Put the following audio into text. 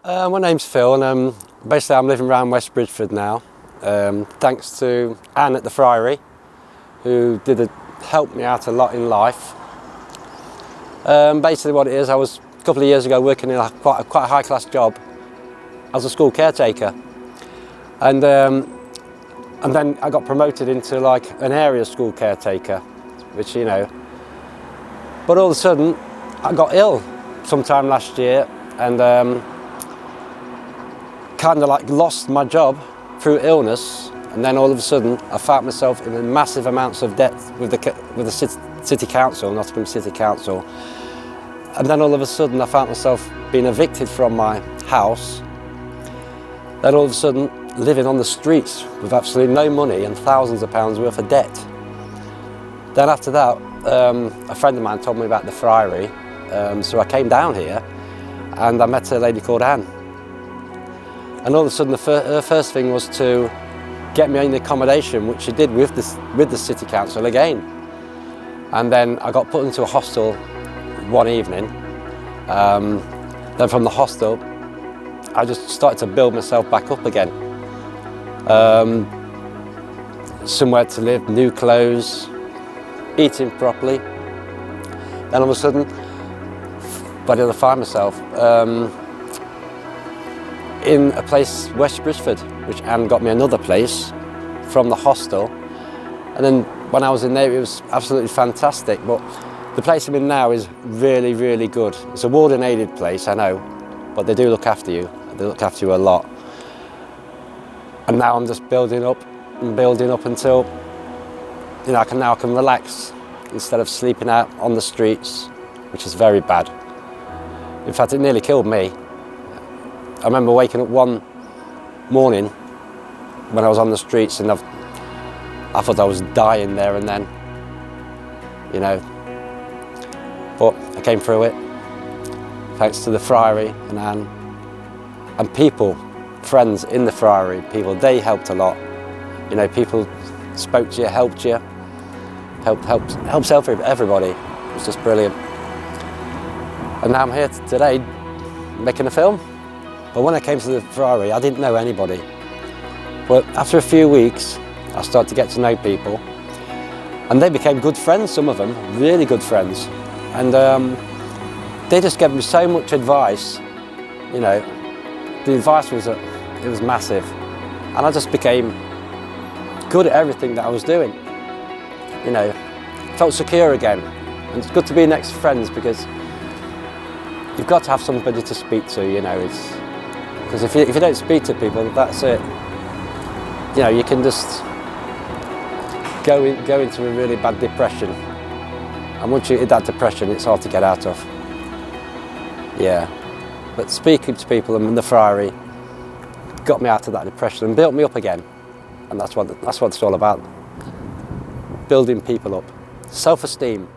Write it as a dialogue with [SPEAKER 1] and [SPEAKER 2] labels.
[SPEAKER 1] My name's Phil, and basically I'm living around West Bridgeford now, thanks to Anne at the Friary, who helped me out a lot in life. Basically what it is, I was a couple of years ago working in quite a high-class job as a school caretaker, and then I got promoted into like an area school caretaker, which but all of a sudden I got ill sometime last year, and kind of like lost my job through illness, and then all of a sudden I found myself in massive amounts of debt with the city council, Nottingham City Council, and then all of a sudden I found myself being evicted from my house, then all of a sudden living on the streets with absolutely no money and thousands of pounds worth of debt. Then after that, a friend of mine told me about the Friary, so I came down here and I met a lady called Anne. And all of a sudden, her first thing was to get me in accommodation, which she did with the City Council again. And then I got put into a hostel one evening. Then from the hostel, I just started to build myself back up again. Somewhere to live, new clothes, eating properly. Then all of a sudden, I did find myself in a place, West Bridgeford, which Anne got me another place from the hostel. And then when I was in there, it was absolutely fantastic. But the place I'm in now is really, really good. It's a warden-aided place, I know, but they do look after you. They look after you a lot. And now I'm just building up and building up until, I can relax instead of sleeping out on the streets, which is very bad. In fact, it nearly killed me. I remember waking up one morning when I was on the streets, and I thought I was dying there and then, But I came through it, thanks to the Friary and Anne, and people, friends in the Friary, they helped a lot. People spoke to you, helped you, helps everybody. It was just brilliant. And now I'm here today making a film. But when I came to the Friary, I didn't know anybody. But after a few weeks, I started to get to know people. And they became good friends, some of them, really good friends. And they just gave me so much advice. The advice was massive. And I just became good at everything that I was doing. Felt secure again. And it's good to be next to friends, because you've got to have somebody to speak to, because if you don't speak to people, that's it. You can just go into a really bad depression. And once you hit that depression, it's hard to get out of. Yeah. But speaking to people and the Friary got me out of that depression and built me up again. And that's what it's all about. Building people up. Self-esteem.